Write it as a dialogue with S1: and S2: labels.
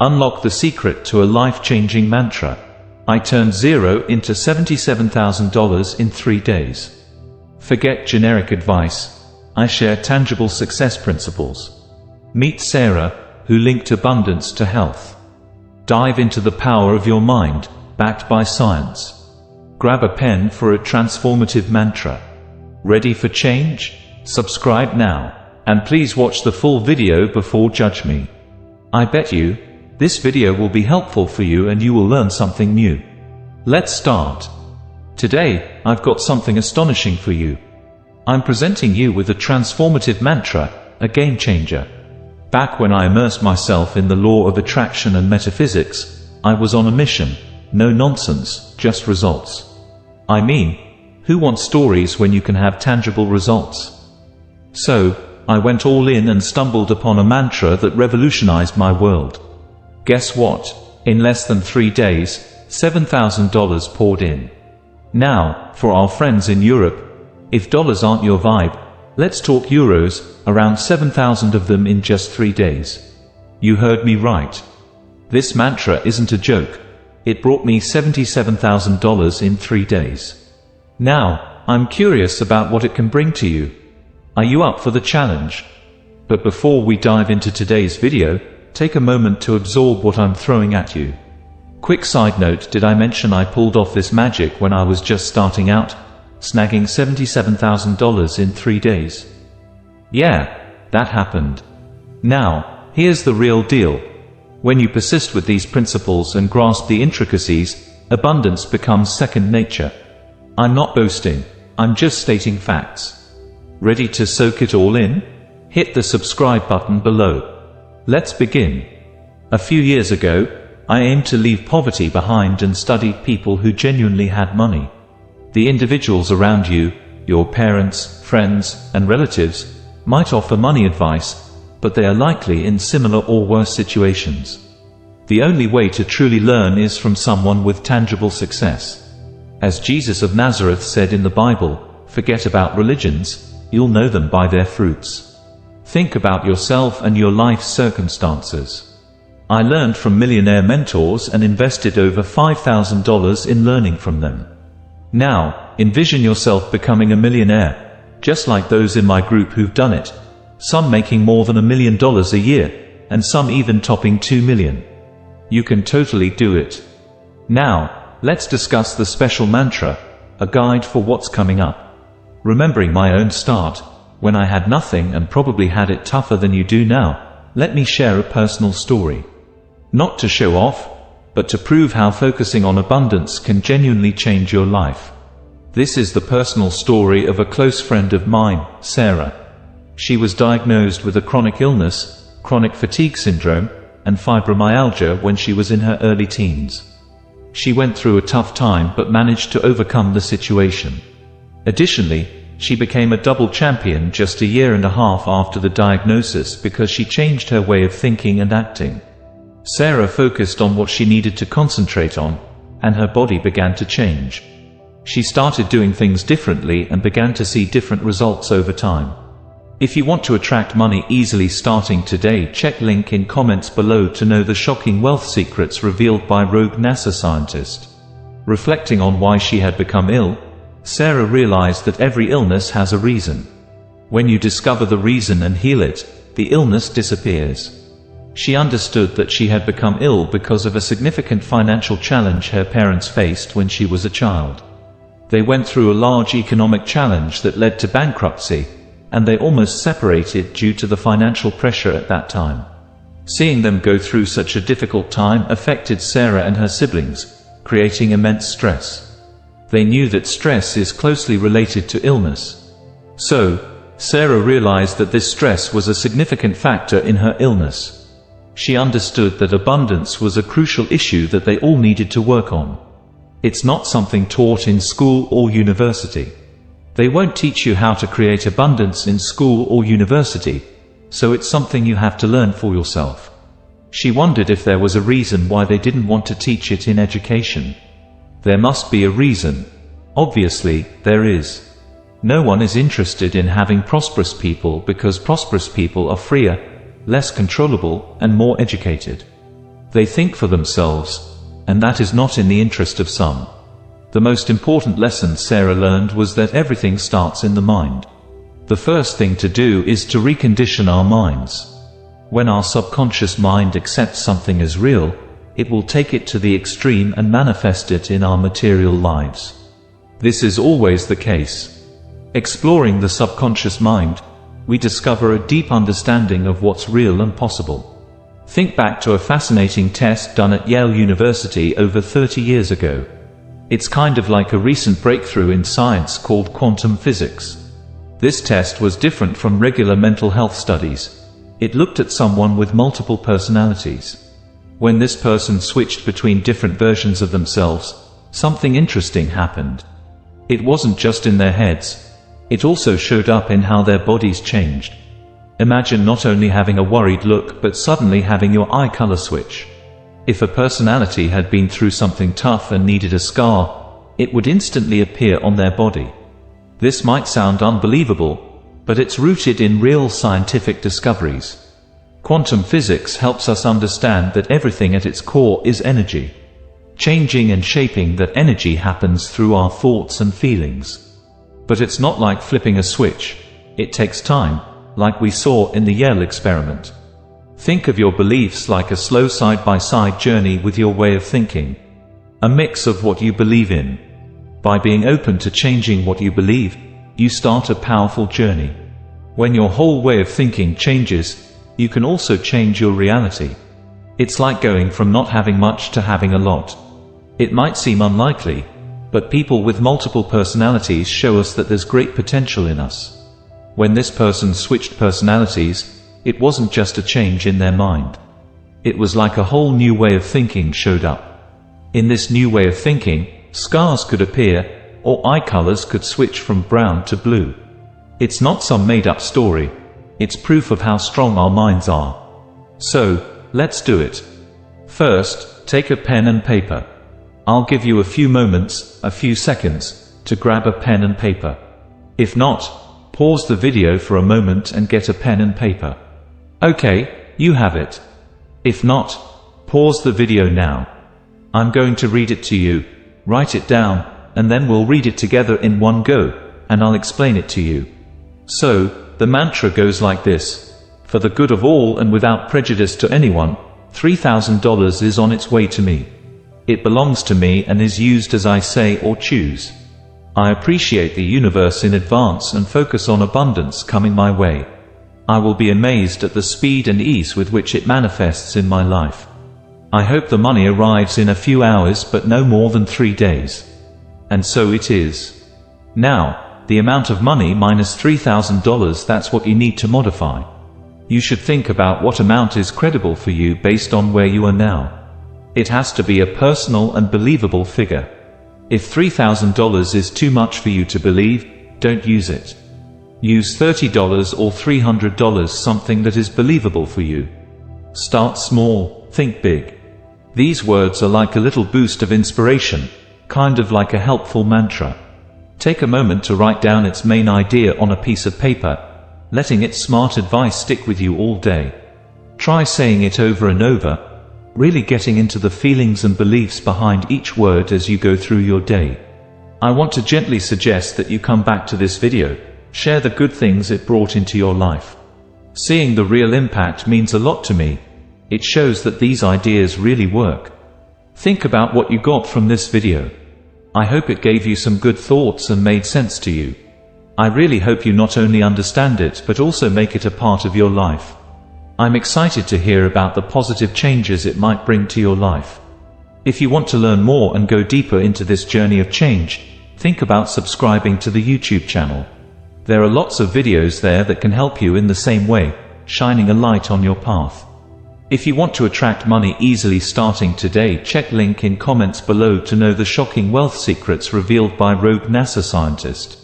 S1: Unlock the secret to a life-changing mantra. I turned zero into $77,000 in 3 days. Forget generic advice. I share tangible success principles. Meet Sarah, who linked abundance to health. Dive into the power of your mind, backed by science. Grab a pen for a transformative mantra. Ready for change? Subscribe now. And please watch the full video before judge me. I bet you, this video will be helpful for you and you will learn something new. Let's start. Today, I've got something astonishing for you. I'm presenting you with a transformative mantra, a game changer. Back when I immersed myself in the law of attraction and metaphysics, I was on a mission. No nonsense, just results. I mean, who wants stories when you can have tangible results? So, I went all in and stumbled upon a mantra that revolutionized my world. Guess what? In less than 3 days, $7,000 poured in. Now, for our friends in Europe, if dollars aren't your vibe, let's talk euros, around 7,000 of them in just 3 days. You heard me right. This mantra isn't a joke. It brought me $77,000 in 3 days. Now, I'm curious about what it can bring to you. Are you up for the challenge? But before we dive into today's video, take a moment to absorb what I'm throwing at you. Quick side note, did I mention I pulled off this magic when I was just starting out, snagging $77,000 in 3 days? Yeah, that happened. Now, here's the real deal. When you persist with these principles and grasp the intricacies, abundance becomes second nature. I'm not boasting, I'm just stating facts. Ready to soak it all in? Hit the subscribe button below. Let's begin. A few years ago, I aimed to leave poverty behind and studied people who genuinely had money. The individuals around you, your parents, friends, and relatives, might offer money advice, but they are likely in similar or worse situations. The only way to truly learn is from someone with tangible success. As Jesus of Nazareth said in the Bible, forget about religions, you'll know them by their fruits. Think about yourself and your life's circumstances. I learned from millionaire mentors and invested over $5,000 in learning from them. Now, envision yourself becoming a millionaire, just like those in my group who've done it. Some making more than $1 million a year, and some even topping 2 million. You can totally do it. Now, let's discuss the special mantra, a guide for what's coming up. Remembering my own start, when I had nothing and probably had it tougher than you do now, let me share a personal story. Not to show off, but to prove how focusing on abundance can genuinely change your life. This is the personal story of a close friend of mine, Sarah. She was diagnosed with a chronic illness, chronic fatigue syndrome, and fibromyalgia when she was in her early teens. She went through a tough time but managed to overcome the situation. Additionally, she became a double champion just a year and a half after the diagnosis because she changed her way of thinking and acting. Sarah focused on what she needed to concentrate on, and her body began to change. She started doing things differently and began to see different results over time. If you want to attract money easily starting today, check link in comments below to know the shocking wealth secrets revealed by rogue NASA scientist. Reflecting on why she had become ill, Sarah realized that every illness has a reason. When you discover the reason and heal it, the illness disappears. She understood that she had become ill because of a significant financial challenge her parents faced when she was a child. They went through a large economic challenge that led to bankruptcy, and they almost separated due to the financial pressure at that time. Seeing them go through such a difficult time affected Sarah and her siblings, creating immense stress. They knew that stress is closely related to illness. So, Sarah realized that this stress was a significant factor in her illness. She understood that abundance was a crucial issue that they all needed to work on. It's not something taught in school or university. They won't teach you how to create abundance in school or university, so it's something you have to learn for yourself. She wondered if there was a reason why they didn't want to teach it in education. There must be a reason. Obviously, there is. No one is interested in having prosperous people because prosperous people are freer, less controllable, and more educated. They think for themselves, and that is not in the interest of some. The most important lesson Sarah learned was that everything starts in the mind. The first thing to do is to recondition our minds. When our subconscious mind accepts something as real, it will take it to the extreme and manifest it in our material lives. This is always the case. Exploring the subconscious mind, we discover a deep understanding of what's real and possible. Think back to a fascinating test done at Yale University over 30 years ago. It's kind of like a recent breakthrough in science called quantum physics. This test was different from regular mental health studies. It looked at someone with multiple personalities. When this person switched between different versions of themselves, something interesting happened. It wasn't just in their heads. It also showed up in how their bodies changed. Imagine not only having a worried look but suddenly having your eye color switch. If a personality had been through something tough and needed a scar, it would instantly appear on their body. This might sound unbelievable, but it's rooted in real scientific discoveries. Quantum physics helps us understand that everything at its core is energy. Changing and shaping that energy happens through our thoughts and feelings. But it's not like flipping a switch. It takes time, like we saw in the Yale experiment. Think of your beliefs like a slow side-by-side journey with your way of thinking. A mix of what you believe in. By being open to changing what you believe, you start a powerful journey. When your whole way of thinking changes, you can also change your reality. It's like going from not having much to having a lot. It might seem unlikely, but people with multiple personalities show us that there's great potential in us. When this person switched personalities, it wasn't just a change in their mind. It was like a whole new way of thinking showed up. In this new way of thinking, scars could appear, or eye colors could switch from brown to blue. It's not some made-up story. It's proof of how strong our minds are. So, let's do it. First, take a pen and paper. I'll give you a few moments, a few seconds, to grab a pen and paper. If not, pause the video for a moment and get a pen and paper. Okay, you have it. If not, pause the video now. I'm going to read it to you, write it down, and then we'll read it together in one go, and I'll explain it to you. So, the mantra goes like this: for the good of all and without prejudice to anyone, $3,000 is on its way to me. It belongs to me and is used as I say or choose. I appreciate the universe in advance and focus on abundance coming my way. I will be amazed at the speed and ease with which it manifests in my life. I hope the money arrives in a few hours but no more than 3 days. And so it is. Now, the amount of money minus $3,000, that's what you need to modify. You should think about what amount is credible for you based on where you are now. It has to be a personal and believable figure. If $3,000 is too much for you to believe, don't use it. Use $30 or $300, something that is believable for you. Start small, think big. These words are like a little boost of inspiration, kind of like a helpful mantra. Take a moment to write down its main idea on a piece of paper, letting its smart advice stick with you all day. Try saying it over and over, really getting into the feelings and beliefs behind each word as you go through your day. I want to gently suggest that you come back to this video, share the good things it brought into your life. Seeing the real impact means a lot to me. It shows that these ideas really work. Think about what you got from this video. I hope it gave you some good thoughts and made sense to you. I really hope you not only understand it but also make it a part of your life. I'm excited to hear about the positive changes it might bring to your life. If you want to learn more and go deeper into this journey of change, think about subscribing to the YouTube channel. There are lots of videos there that can help you in the same way, shining a light on your path. If you want to attract money easily starting today, check link in comments below to know the shocking wealth secrets revealed by rogue NASA scientist.